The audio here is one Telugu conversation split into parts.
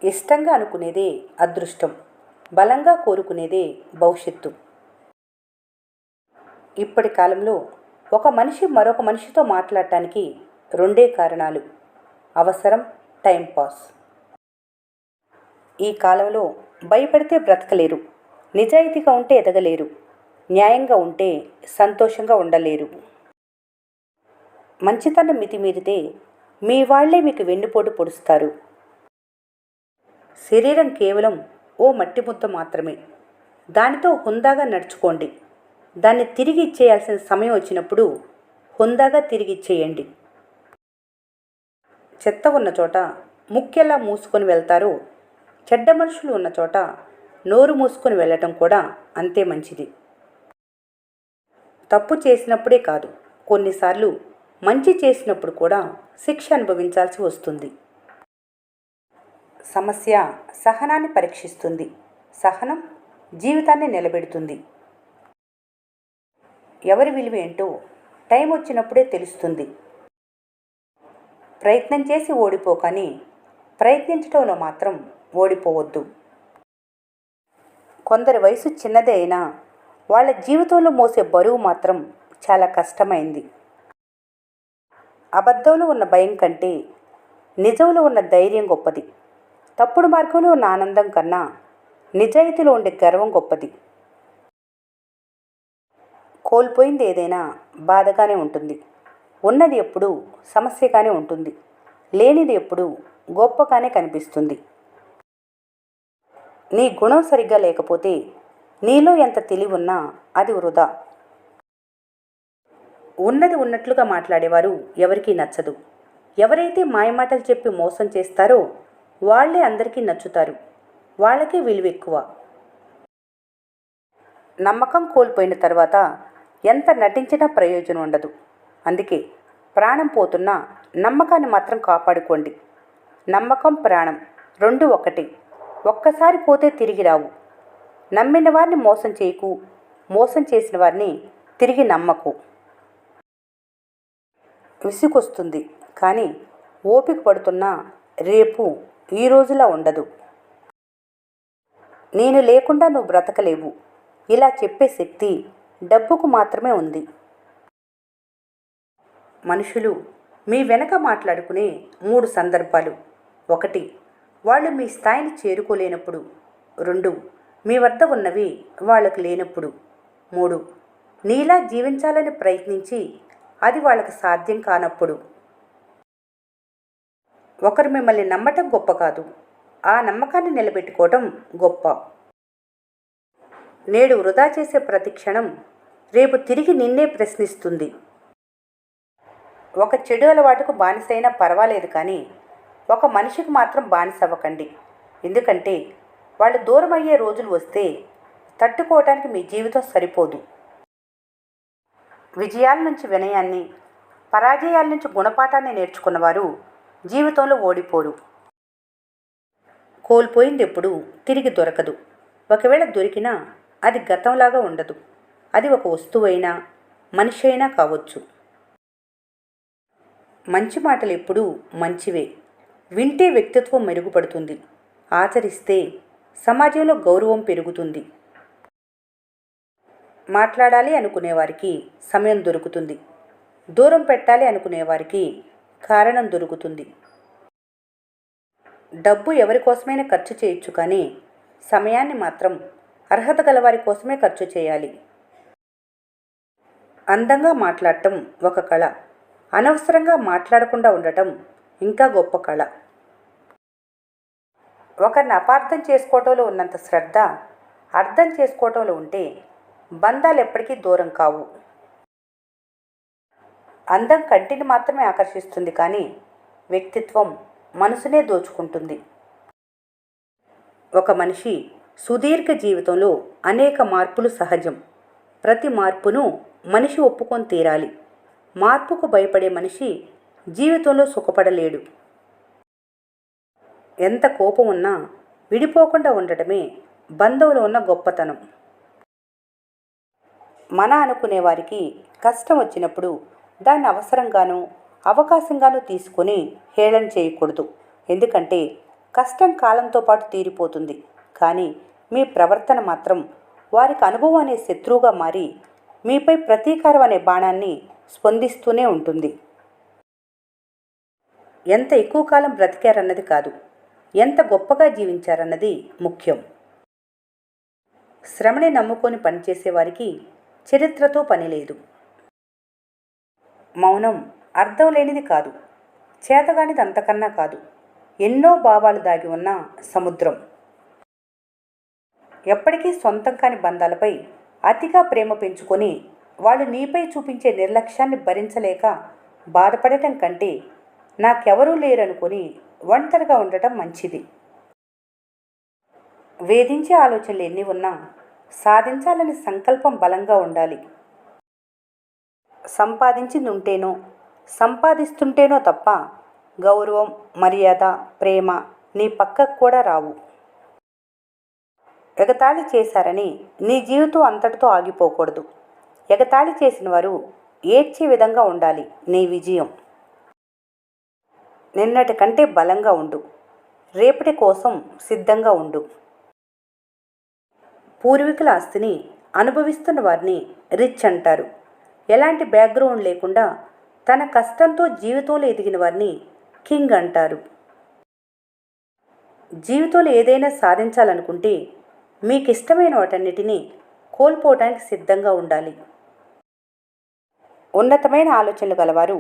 ఇష్టంగా అనుకునేదే అదృష్టం, బలంగా కోరుకునేదే భవిష్యత్తు. ఇప్పటి కాలంలో ఒక మనిషి మరొక మనిషితో మాట్లాడటానికి రెండే కారణాలు: అవసరం, టైంపాస్. ఈ కాలంలో భయపడితే బ్రతకలేరు, నిజాయితీగా ఉంటే ఎదగలేరు, న్యాయంగా ఉంటే సంతోషంగా ఉండలేరు. మంచితనం మితిమీరితే మీ వాళ్లే మీకు వెన్నుపోటు పొడుస్తారు. శరీరం కేవలం ఓ మట్టి ముద్ద మాత్రమే. దానితో హుందాగా నడుచుకోండి. దాన్ని తిరిగి ఇచ్చేయాల్సిన సమయం వచ్చినప్పుడు హుందాగా తిరిగి ఇచ్చేయండి. చెత్త ఉన్న చోట ముక్కెలా మూసుకొని వెళ్తారో, చెడ్డ మనుషులు ఉన్న చోట నోరు మూసుకొని వెళ్ళటం కూడా అంతే మంచిది. తప్పు చేసినప్పుడే కాదు, కొన్నిసార్లు మంచి చేసినప్పుడు కూడా శిక్ష అనుభవించాల్సి వస్తుంది. సమస్య సహనాన్ని పరీక్షిస్తుంది, సహనం జీవితాన్ని నిలబెడుతుంది. ఎవరి విలువ ఏంటో టైం వచ్చినప్పుడే తెలుస్తుంది. ప్రయత్నం చేసి ఓడిపోకని ప్రయత్నించడంలో మాత్రం ఓడిపోవద్దు. కొందరి వయసు చిన్నదే అయినా వాళ్ళ జీవితంలో మోసే బరువు మాత్రం చాలా కష్టమైంది. అబద్ధంలో ఉన్న భయం కంటే నిజంలో ఉన్న ధైర్యం గొప్పది. తప్పుడు మార్గంలో ఉన్న ఆనందం కన్నా నిజాయితీలో ఉండే గర్వం గొప్పది. కోల్పోయింది ఏదైనా బాధగానే ఉంటుంది. ఉన్నది ఎప్పుడూ సమస్యగానే ఉంటుంది. లేనిది ఎప్పుడూ గొప్పగానే కనిపిస్తుంది. నీ గుణం సరిగ్గా లేకపోతే నీలో ఎంత తెలివి ఉన్నా అది వృధా. ఉన్నది ఉన్నట్లుగా మాట్లాడేవారు ఎవరికీ నచ్చదు. ఎవరైతే మాయమాటలు చెప్పి మోసం చేస్తారో వాళ్లే అందరికీ నచ్చుతారు. వాళ్ళకే విలువ ఎక్కువ. నమ్మకం కోల్పోయిన తర్వాత ఎంత నటించినా ప్రయోజనం ఉండదు. అందుకే ప్రాణం పోతున్నా నమ్మకాన్ని మాత్రం కాపాడుకోండి. నమ్మకం, ప్రాణం రెండు ఒకటి. ఒక్కసారి పోతే తిరిగి రావు. నమ్మిన వారిని మోసం చేయకు, మోసం చేసిన వారిని తిరిగి నమ్మకు. విసుగొస్తుంది, కానీ ఓపిక పడుతున్నా రేపు ఈ రోజులా ఉండదు. నేను లేకుండా నువ్వు బ్రతకలేవు, ఇలా చెప్పే శక్తి డబ్బుకు మాత్రమే ఉంది. మనుషులు మీ వెనక మాట్లాడుకునే 3 సందర్భాలు: 1, వాళ్ళు మీ స్థాయిని చేరుకోలేనప్పుడు. 2, మీ వద్ద ఉన్నవి వాళ్ళకు లేనప్పుడు. 3, నీలా జీవించాలని ప్రయత్నించి అది వాళ్ళకి సాధ్యం కానప్పుడు. ఒకరు మిమ్మల్ని నమ్మటం గొప్ప కాదు, ఆ నమ్మకాన్ని నిలబెట్టుకోవటం గొప్ప. నేడు వృధా చేసే ప్రతి క్షణం రేపు తిరిగి నిన్నే ప్రశ్నిస్తుంది. ఒక చెడు అలవాటుకు బానిసైనా పర్వాలేదు, కానీ ఒక మనిషికి మాత్రం బానిస అవ్వకండి. ఎందుకంటే వాళ్ళు దూరం అయ్యే రోజులు వస్తే తట్టుకోవటానికి మీ జీవితం సరిపోదు. విజయాల నుంచి వినయాన్ని, పరాజయాల నుంచి గుణపాఠాన్ని నేర్చుకున్నవారు జీవితంలో ఓడిపోరు. కోల్పోయింది ఎప్పుడూ తిరిగి దొరకదు. ఒకవేళ దొరికినా అది గతంలాగా ఉండదు. అది ఒక వస్తువైనా మనిషి అయినా కావచ్చు. మంచి మాటలు ఎప్పుడూ మంచివే. వింటే వ్యక్తిత్వం మెరుగుపడుతుంది. ఆచరిస్తే సమాజంలో గౌరవం పెరుగుతుంది. మాట్లాడాలి అనుకునేవారికి సమయం దొరుకుతుంది. దూరం పెట్టాలి అనుకునేవారికి కారణం దొరుకుతుంది. డబ్బు ఎవరి కోసమైనా ఖర్చు చేయొచ్చు, కానీ సమయాన్ని మాత్రం అర్హత గలవారి కోసమే ఖర్చు చేయాలి. అందంగా మాట్లాడటం ఒక కళ. అనవసరంగా మాట్లాడకుండా ఉండటం ఇంకా గొప్ప కళ. ఒకరిని అపార్థం చేసుకోవటంలో ఉన్నంత శ్రద్ధ అర్థం చేసుకోవటంలో ఉంటే బంధాలు ఎప్పటికీ దూరం కావు. అందం కంటిని మాత్రమే ఆకర్షిస్తుంది, కానీ వ్యక్తిత్వం మనసునే దోచుకుంటుంది. ఒక మనిషి సుదీర్ఘ జీవితంలో అనేక మార్పులు సహజం. ప్రతి మార్పును మనిషి ఒప్పుకొని తీరాలి. మార్పుకు భయపడే మనిషి జీవితంలో సుఖపడలేడు. ఎంత కోపం ఉన్నా విడిపోకుండా ఉండటమే బంధంలో ఉన్న గొప్పతనం. మన అనుకునే వారికి కష్టం వచ్చినప్పుడు దాన్ని అవసరంగానూ అవకాశంగానూ తీసుకొని హేళన చేయకూడదు. ఎందుకంటే కష్టం కాలంతో పాటు తీరిపోతుంది, కానీ మీ ప్రవర్తన మాత్రం వారికి అనుభవం అనే శత్రువుగా మారి మీపై ప్రతీకారం అనే బాణాన్ని స్పందిస్తూనే ఉంటుంది. ఎంత ఎక్కువ కాలం బ్రతికారన్నది కాదు, ఎంత గొప్పగా జీవించారన్నది ముఖ్యం. శ్రమని నమ్ముకొని పనిచేసేవారికి చరిత్రతో పని లేదు. మౌనం అర్థం లేనిది కాదు, చేతగానిది అంతకన్నా కాదు. ఎన్నో భావాలు దాగి ఉన్న సముద్రం. ఎప్పటికీ సొంతం కాని బంధాలపై అతిగా ప్రేమ పెంచుకొని వాళ్ళు నీపై చూపించే నిర్లక్ష్యాన్ని భరించలేక బాధపడటం కంటే నాకెవరూ లేరనుకొని ఒంటరిగా ఉండటం మంచిది. వేధించే ఆలోచనలు ఎన్ని ఉన్నా సాధించాలని సంకల్పం బలంగా ఉండాలి. సంపాదించింది ఉంటేనో సంపాదిస్తుంటేనో తప్ప గౌరవం, మర్యాద, ప్రేమ నీ పక్కకు కూడా రావు. ఎగతాళి చేశారని నీ జీవితం అంతటితో ఆగిపోకూడదు. ఎగతాళి చేసిన వారు ఏడ్చే విధంగా ఉండాలి నీ విజయం. నిన్నటి కంటే బలంగా ఉండు. రేపటి కోసం సిద్ధంగా ఉండు. పూర్వీకుల ఆస్తిని అనుభవిస్తున్న వారిని రిచ్ అంటారు. ఎలాంటి బ్యాక్గ్రౌండ్ లేకుండా తన కష్టంతో జీవితంలో ఎదిగిన వారిని కింగ్ అంటారు. జీవితంలో ఏదైనా సాధించాలనుకుంటే మీకు ఇష్టమైన వాటన్నిటినీ కోల్పోవడానికి సిద్ధంగా ఉండాలి. ఉన్నతమైన ఆలోచనలు గలవారు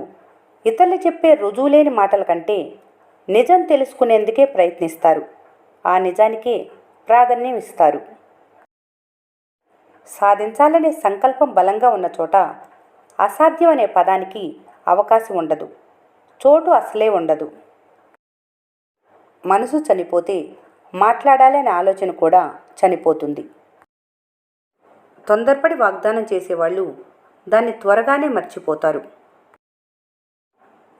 ఇతరులు చెప్పే రుజువులేని మాటల కంటే నిజం తెలుసుకునేందుకే ప్రయత్నిస్తారు. ఆ నిజానికే ప్రాధాన్యం ఇస్తారు. సాధించాలనే సంకల్పం బలంగా ఉన్న చోట అసాధ్యం అనే పదానికి అవకాశం ఉండదు, చోటు అసలే ఉండదు. మనసు చనిపోతే మాట్లాడాలనే ఆలోచన కూడా చనిపోతుంది. తొందరపడి వాగ్దానం చేసేవాళ్ళు దాన్ని త్వరగానే మర్చిపోతారు.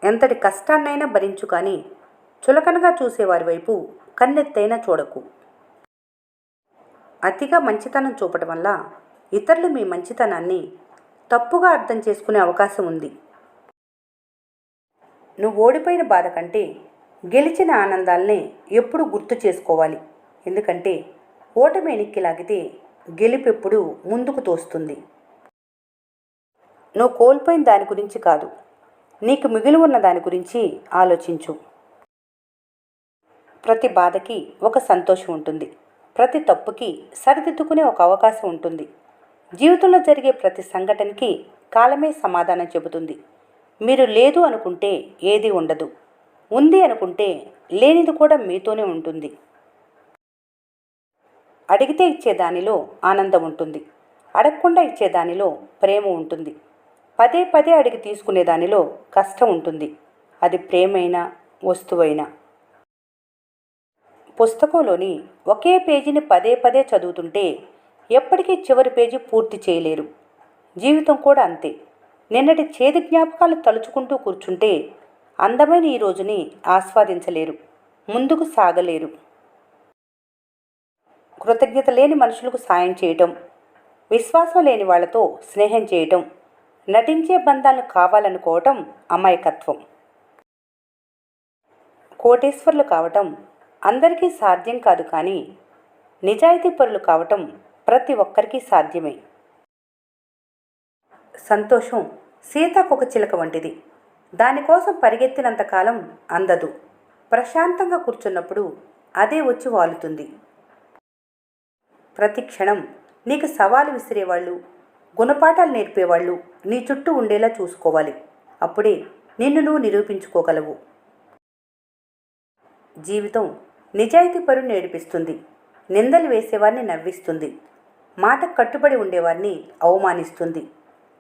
ఎంతటి కష్టాన్నైనా భరించు, కానీ చులకనగా చూసేవారి వైపు కన్నెత్తైనా చూడకు. అతిగా మంచితనం చూపటం వల్ల ఇతరులు మీ మంచితనాన్ని తప్పుగా అర్థం చేసుకునే అవకాశం ఉంది. నువ్వు ఓడిపోయిన బాధ కంటే గెలిచిన ఆనందాలనే ఎప్పుడు గుర్తు చేసుకోవాలి. ఎందుకంటే ఓటమి ఎనిక్కి లాగితే గెలుపెప్పుడు ముందుకు తోస్తుంది. నువ్వు కోల్పోయిన దాని గురించి కాదు, నీకు మిగిలి ఉన్న దాని గురించి ఆలోచించు. ప్రతి బాధకి ఒక సంతోషం ఉంటుంది. ప్రతి తప్పుకి సరిదిద్దుకునే ఒక అవకాశం ఉంటుంది. జీవితంలో జరిగే ప్రతి సంఘటనకి కాలమే సమాధానం చెబుతుంది. మీరు లేదు అనుకుంటే ఏది ఉండదు, ఉంది అనుకుంటే లేనిది కూడా మీతోనే ఉంటుంది. అడిగితే ఇచ్చేదానిలో ఆనందం ఉంటుంది, అడగకుండా ఇచ్చేదానిలో ప్రేమ ఉంటుంది. పదే పదే అడిగి తీసుకునే దానిలో కష్టం ఉంటుంది, అది ప్రేమైనా వస్తువైనా. పుస్తకంలోని ఒకే పేజీని పదే పదే చదువుతుంటే ఎప్పటికీ చివరి పేజీ పూర్తి చేయలేరు. జీవితం కూడా అంతే. నిన్నటి చేదు జ్ఞాపకాలు తలుచుకుంటూ కూర్చుంటే అందమైన ఈ రోజుని ఆస్వాదించలేరు, ముందుకు సాగలేరు. కృతజ్ఞత లేని మనుషులకు సాయం చేయటం, విశ్వాసం లేని వాళ్లతో స్నేహం చేయటం, నటించే బంధాలను కావాలనుకోవటం అమాయకత్వం. కోటేశ్వర్లు కావటం అందరికీ సాధ్యం కాదు, కానీ నిజాయితీ పరులు కావటం ప్రతి ఒక్కరికి సాధ్యమే. సంతోషం సీతాకొక చిలక వంటిది. దానికోసం పరిగెత్తినంతకాలం అందదు. ప్రశాంతంగా కూర్చున్నప్పుడు అదే వచ్చి వాలుతుంది. ప్రతి క్షణం నీకు సవాలు విసిరేవాళ్ళు, గుణపాఠాలు నేర్పేవాళ్ళు నీ చుట్టూ ఉండేలా చూసుకోవాలి. అప్పుడే నిన్ను నువ్వు నిరూపించుకోగలవు. జీవితం నిజాయితీ పరుని ఏడిపిస్తుంది, నిందలు వేసేవారిని నవ్విస్తుంది, మాటకు కట్టుబడి ఉండేవారిని అవమానిస్తుంది,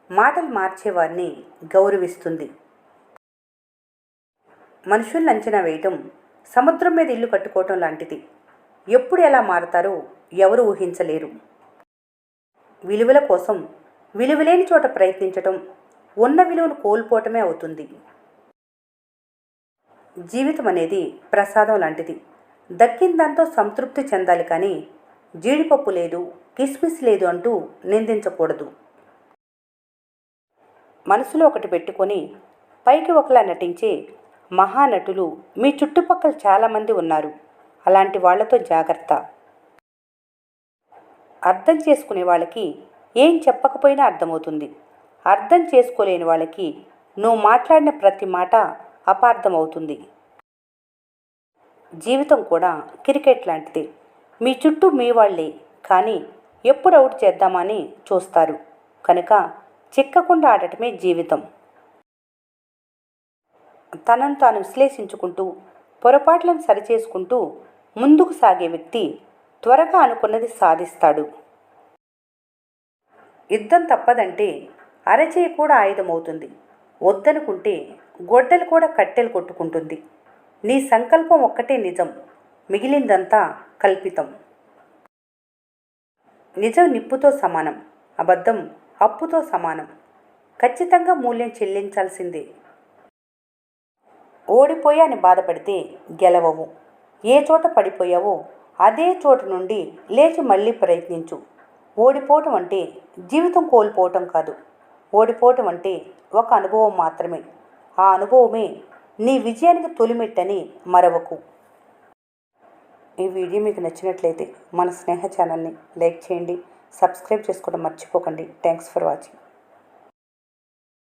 మాటలు మార్చేవారిని గౌరవిస్తుంది. మనుషుల్ని అంచనా వేయటం సముద్రం మీద ఇల్లు కట్టుకోవటం లాంటిది. ఎప్పుడు ఎలా మారతారో ఎవరు ఊహించలేరు. విలువల కోసం విలువలేని చోట ప్రయత్నించటం ఉన్న విలువను కోల్పోవటమే అవుతుంది. జీవితం అనేది ప్రసాదం లాంటిది. దక్కిన దాంతో సంతృప్తి చెందాలి, కానీ జీడిపప్పు లేదు, కిస్మిస్ లేదు అంటూ నిందించకూడదు. మనసులో ఒకటి పెట్టుకొని పైకి ఒకలా నటించే మహానటులు మీ చుట్టుపక్కల చాలామంది ఉన్నారు. అలాంటి వాళ్లతో జాగ్రత్త. అర్థం చేసుకునే వాళ్ళకి ఏం చెప్పకపోయినా అర్థమవుతుంది. అర్థం చేసుకోలేని వాళ్ళకి నువ్వు మాట్లాడిన ప్రతి మాట అపార్థమవుతుంది. జీవితం కూడా క్రికెట్ లాంటిది. మీ చుట్టూ మీ వాళ్ళే, కానీ ఎప్పుడు అవుట్ చేద్దామని చూస్తారు. కనుక చిక్కకుండా ఆడటమే జీవితం. తనను తాను విశ్లేషించుకుంటూ పొరపాట్లను సరిచేసుకుంటూ ముందుకు సాగే వ్యక్తి త్వరగా అనుకున్నది సాధిస్తాడు. యుద్ధం తప్పదంటే అరచేయి కూడా ఆయుధమవుతుంది. వద్దనుకుంటే గొడ్డలు కూడా కట్టెలు కొట్టుకుంటుంది. నీ సంకల్పం ఒక్కటే నిజం, మిగిలిందంతా కల్పితం. నిజం నిప్పుతో సమానం, అబద్ధం అప్పుతో సమానం. ఖచ్చితంగా మూల్యం చెల్లించాల్సిందే. ఓడిపోయా అని బాధపడితే గెలవవు. ఏ చోట పడిపోయావో అదే చోట నుండి లేచి మళ్ళీ ప్రయత్నించు. ఓడిపోవటం అంటే జీవితం కోల్పోవటం కాదు. ఓడిపోవటం అంటే ఒక అనుభవం మాత్రమే. ఆ అనుభవమే నీ విజయానికి తొలిమెట్టని మరవకు. ఈ వీడియో మీకు నచ్చినట్లయితే మన స్నేహ ఛానల్ని లైక్ చేయండి, సబ్స్క్రైబ్ చేసుకోవడం మర్చిపోకండి. Thanks for watching.